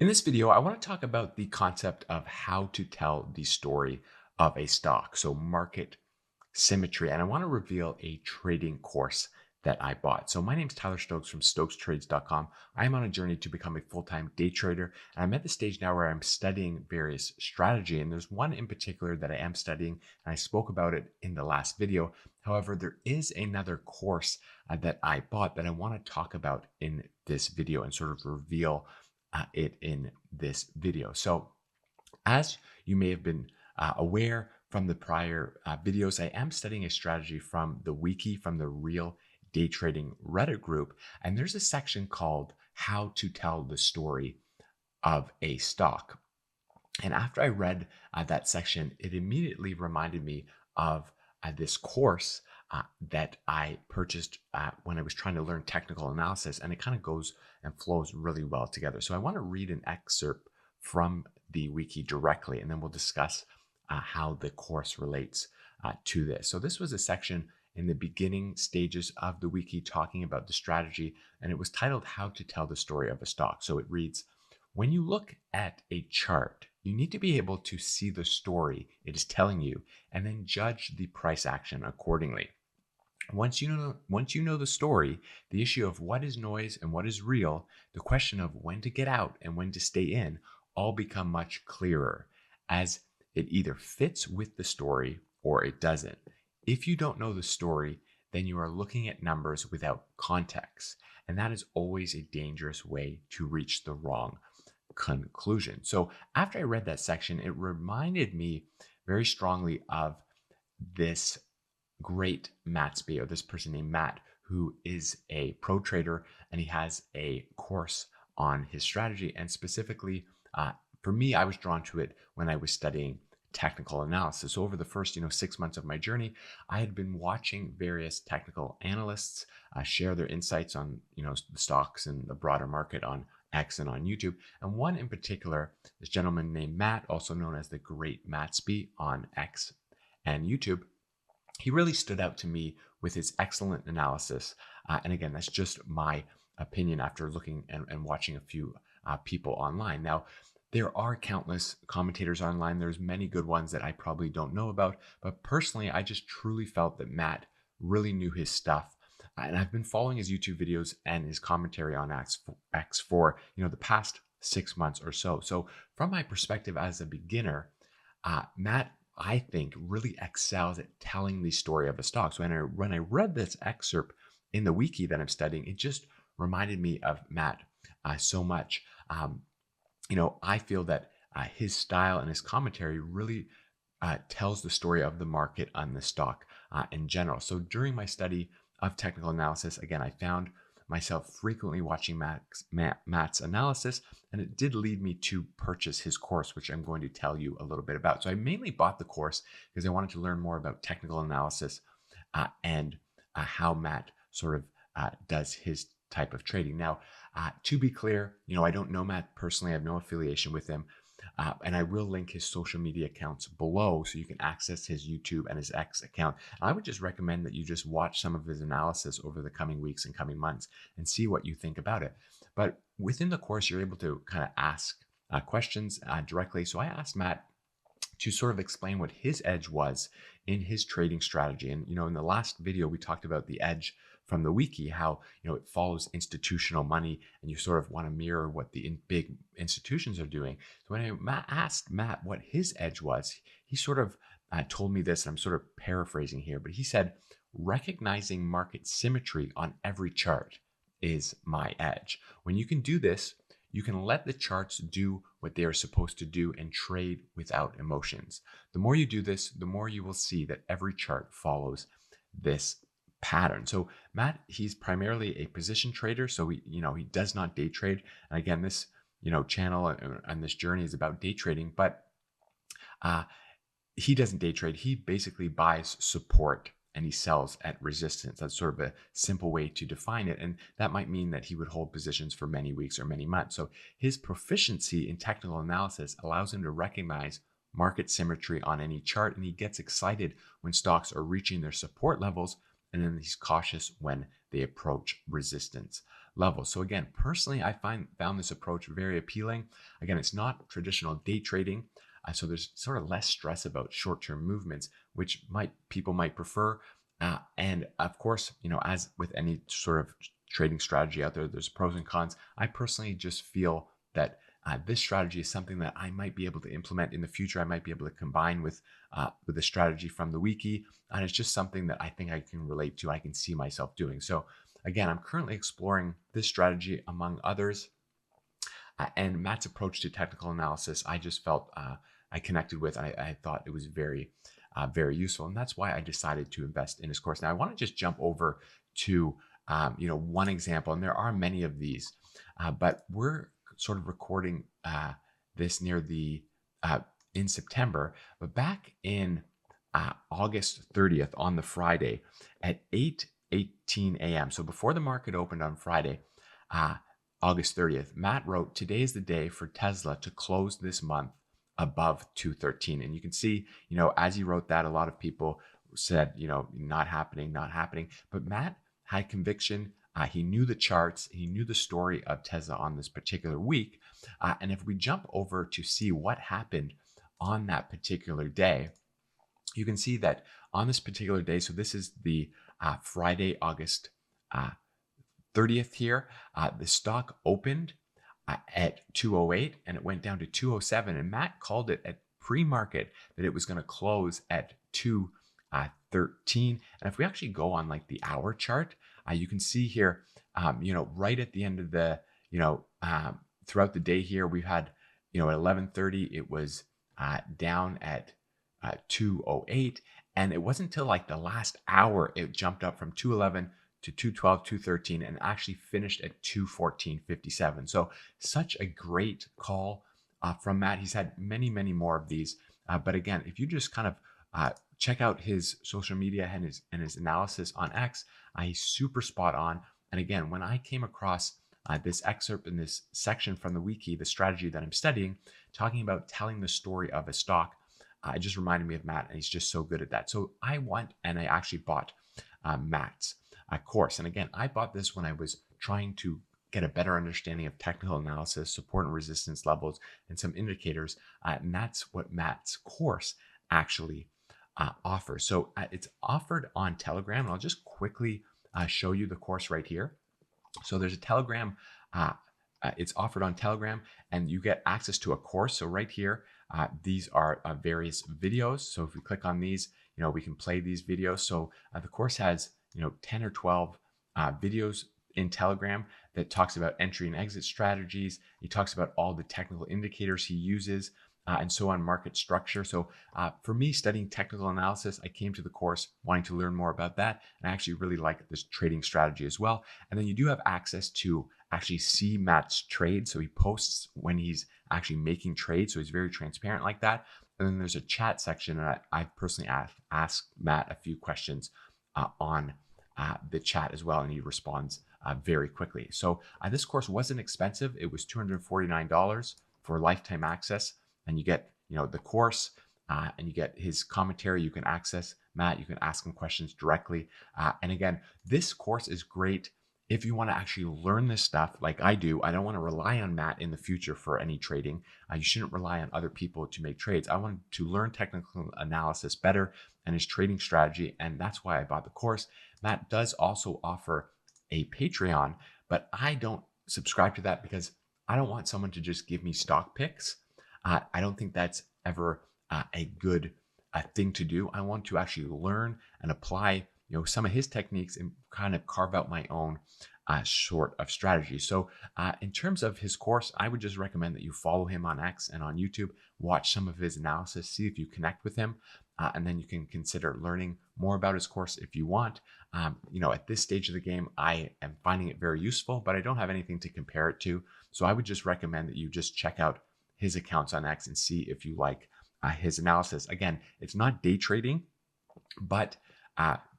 In this video, I want to talk about the concept of how to tell the story of a stock. So market symmetry. And I want to reveal a trading course that I bought. So my name is Tyler Stokes from StokesTrades.com. I am on a journey to become a full-time day trader. And I'm at the stage now where I'm studying various strategy. And there's one in particular that I am studying, and I spoke about it in the last video. However, there is another course that I bought that I want to talk about in this video and sort of reveal it in this video. So as you may have been aware from the prior videos, I am studying a strategy from the wiki, from the Real Day Trading Reddit group. And there's a section called How to Tell the Story of a Stock. And after I read that section, it immediately reminded me of this course that I purchased when I was trying to learn technical analysis, and it kind of goes and flows really well together. So I want to read an excerpt from the wiki directly, and then we'll discuss how the course relates to this. So this was a section in the beginning stages of the wiki talking about the strategy, and it was titled How to Tell the Story of a Stock. So it reads, when you look at a chart, you need to be able to see the story it is telling you and then judge the price action accordingly. Once you know the story, the issue of what is noise and what is real, the question of when to get out and when to stay in, all become much clearer, as it either fits with the story or it doesn't. If you don't know the story, then you are looking at numbers without context, and that is always a dangerous way to reach the wrong conclusion. So after I read that section, it reminded me very strongly of this Great Mattsby, or this person named Matt, who is a pro trader, and he has a course on his strategy. And specifically, for me, I was drawn to it when I was studying technical analysis. So over the first 6 months of my journey, I had been watching various technical analysts share their insights on the stocks and the broader market on X and on YouTube. And one in particular, this gentleman named Matt, also known as the Great Mattsby on X and YouTube, he really stood out to me with his excellent analysis. And again, that's just my opinion after looking and watching a few people online. Now, there are countless commentators online. There's many good ones that I probably don't know about. But personally, I just truly felt that Matt really knew his stuff. And I've been following his YouTube videos and his commentary on X for the past 6 months or so. So from my perspective as a beginner, Matt, I think, really excels at telling the story of a stock. So when I read this excerpt in the wiki that I'm studying, it just reminded me of Matt so much. I feel that his style and his commentary really tells the story of the market on the stock in general. So during my study of technical analysis, again, I found myself frequently watching Matt's analysis, and it did lead me to purchase his course, which I'm going to tell you a little bit about. So I mainly bought the course because I wanted to learn more about technical analysis and how Matt sort of does his type of trading. Now, to be clear, I don't know Matt personally. I have no affiliation with him. And I will link his social media accounts below so you can access his YouTube and his X account. And I would just recommend that you just watch some of his analysis over the coming weeks and coming months and see what you think about it. But within the course, you're able to kind of ask questions directly. So I asked Matt to sort of explain what his edge was in his trading strategy. And, in the last video, we talked about the edge from the wiki, how, it follows institutional money and you sort of want to mirror what the big institutions are doing. So when I asked Matt what his edge was, he sort of told me this, and I'm sort of paraphrasing here, but he said, recognizing market symmetry on every chart is my edge. When you can do this, you can let the charts do what they are supposed to do and trade without emotions. The more you do this, the more you will see that every chart follows this pattern. So Matt, he's primarily a position trader. So he does not day trade. And again, this, channel and this journey is about day trading, but he doesn't day trade. He basically buys support and he sells at resistance. That's sort of a simple way to define it. And that might mean that he would hold positions for many weeks or many months. So his proficiency in technical analysis allows him to recognize market symmetry on any chart. And he gets excited when stocks are reaching their support levels, and then he's cautious when they approach resistance levels. So again, personally, I found this approach very appealing. Again, it's not traditional day trading. So there's sort of less stress about short-term movements, which people might prefer. And of course, as with any sort of trading strategy out there, there's pros and cons. I personally just feel that this strategy is something that I might be able to implement in the future. I might be able to combine with a strategy from the wiki, and it's just something that I think I can relate to. I can see myself doing. So again, I'm currently exploring this strategy among others. And Matt's approach to technical analysis, I just felt I connected with. I thought it was very, very useful, and that's why I decided to invest in his course. Now, I want to just jump over to one example, and there are many of these, but we're sort of recording this near the in September, but back in August 30th on the Friday at 8:18 a.m. So before the market opened on Friday, August 30th, Matt wrote, "Today is the day for Tesla to close this month above 213." And you can see, as he wrote that, a lot of people said, not happening, not happening. But Matt had conviction. He knew the charts. He knew the story of Tesla on this particular week. And if we jump over to see what happened on that particular day, you can see that on this particular day, so this is the Friday, August 30th here, the stock opened at 208 and it went down to 207. And Matt called it at pre-market that it was going to close at 213. And if we actually go on like the hour chart, you can see here, right at the end of the, throughout the day here, we've had, at 11:30, it was down at 208. And it wasn't until like the last hour, it jumped up from 211 to 212, 213, and actually finished at 214.57. So such a great call from Matt. He's had many, many more of these. But again, if you just kind of check out his social media and his analysis on X, he's super spot on. And again, when I came across this excerpt in this section from the wiki, the strategy that I'm studying, talking about telling the story of a stock, it just reminded me of Matt, and he's just so good at that. So I went and I actually bought Matt's course. And again, I bought this when I was trying to get a better understanding of technical analysis, support and resistance levels, and some indicators. And that's what Matt's course actually offers. So it's offered on Telegram. And I'll just quickly show you the course right here. So there's a Telegram. It's offered on Telegram, and you get access to a course. So right here, these are various videos. So if we click on these, we can play these videos. So the course has 10 or 12 videos in Telegram that talks about entry and exit strategies. He talks about all the technical indicators he uses, and so on, market structure. So for me, studying technical analysis, I came to the course wanting to learn more about that. And I actually really like this trading strategy as well. And then you do have access to actually see Matt's trade. So he posts when he's actually making trades. So he's very transparent like that. And then there's a chat section. And I personally asked Matt a few questions on the chat as well, and he responds very quickly. So this course wasn't expensive. It was $249 for lifetime access, and you get the course, and you get his commentary. You can access Matt. You can ask him questions directly. And again, this course is great if you want to actually learn this stuff like I do. I don't want to rely on Matt in the future for any trading. You shouldn't rely on other people to make trades. I want to learn technical analysis better and his trading strategy, and that's why I bought the course. Matt does also offer a Patreon, but I don't subscribe to that because I don't want someone to just give me stock picks. I don't think that's ever a good thing to do. I want to actually learn and apply some of his techniques and kind of carve out my own sort of strategy. So in terms of his course, I would just recommend that you follow him on X and on YouTube, watch some of his analysis, see if you connect with him, and then you can consider learning more about his course if you want. At this stage of the game, I am finding it very useful, but I don't have anything to compare it to. So I would just recommend that you just check out his accounts on X and see if you like his analysis. Again, it's not day trading, but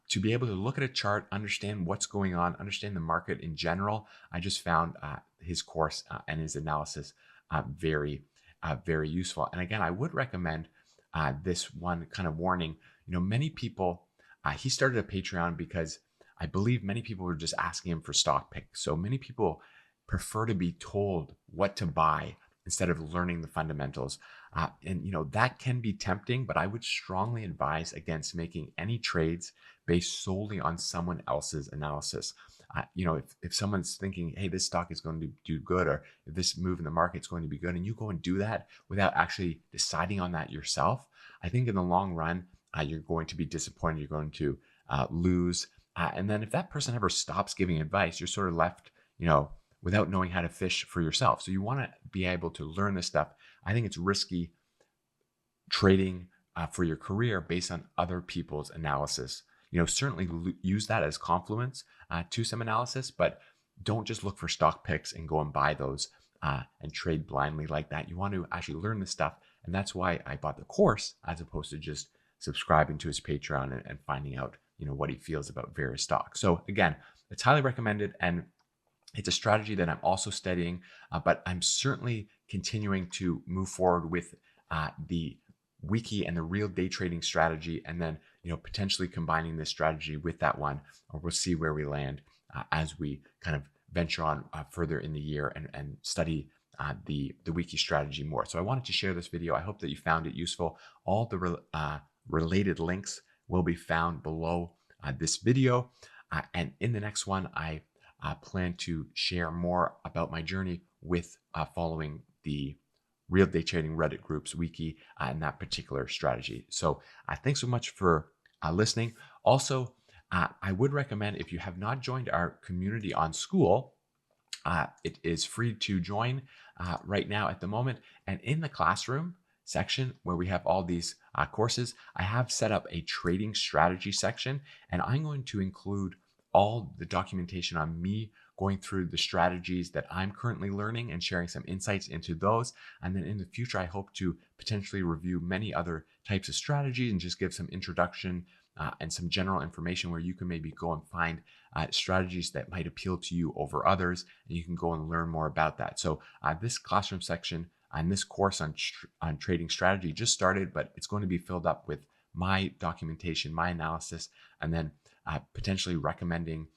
to be able to look at a chart, understand what's going on, understand the market in general, I just found his course and his analysis very, very useful. And again, I would recommend this one kind of warning. Many people, he started a Patreon because I believe many people are just asking him for stock picks. So many people prefer to be told what to buy instead of learning the fundamentals. And that can be tempting, but I would strongly advise against making any trades based solely on someone else's analysis. If someone's thinking, hey, this stock is going to do good, or if this move in the market is going to be good, and you go and do that without actually deciding on that yourself, I think in the long run, you're going to be disappointed. You're going to lose. And then if that person ever stops giving advice, you're sort of left, without knowing how to fish for yourself. So you want to be able to learn this stuff. I think it's risky trading for your career based on other people's analysis. Certainly use that as confluence to some analysis, but don't just look for stock picks and go and buy those and trade blindly like that. You want to actually learn this stuff. And that's why I bought the course as opposed to just subscribing to his Patreon and finding out, what he feels about various stocks. So again, it's highly recommended, and it's a strategy that I'm also studying, but I'm certainly continuing to move forward with the wiki and the real day trading strategy, and then potentially combining this strategy with that one, or we'll see where we land as we kind of venture on further in the year and study the wiki strategy more. So I wanted to share this video. I hope that you found it useful. All the related links will be found below this video, and in the next one, I plan to share more about my journey with following the Real Day Trading Reddit groups wiki and that particular strategy. So thanks so much for listening. Also, I would recommend, if you have not joined our community on School, it is free to join right now at the moment. And in the classroom section where we have all these courses, I have set up a trading strategy section, and I'm going to include all the documentation on me going through the strategies that I'm currently learning and sharing some insights into those. And then in the future, I hope to potentially review many other types of strategies and just give some introduction and some general information where you can maybe go and find strategies that might appeal to you over others, and you can go and learn more about that. So this classroom section and this course on trading strategy just started, but it's going to be filled up with my documentation, my analysis, and then potentially recommending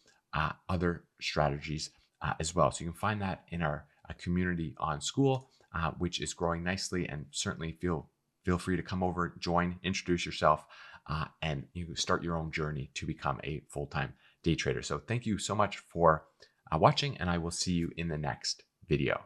other strategies as well. So you can find that in our community on School, which is growing nicely, and certainly feel free to come over, join, introduce yourself, and you can start your own journey to become a full-time day trader. So thank you so much for watching, and I will see you in the next video.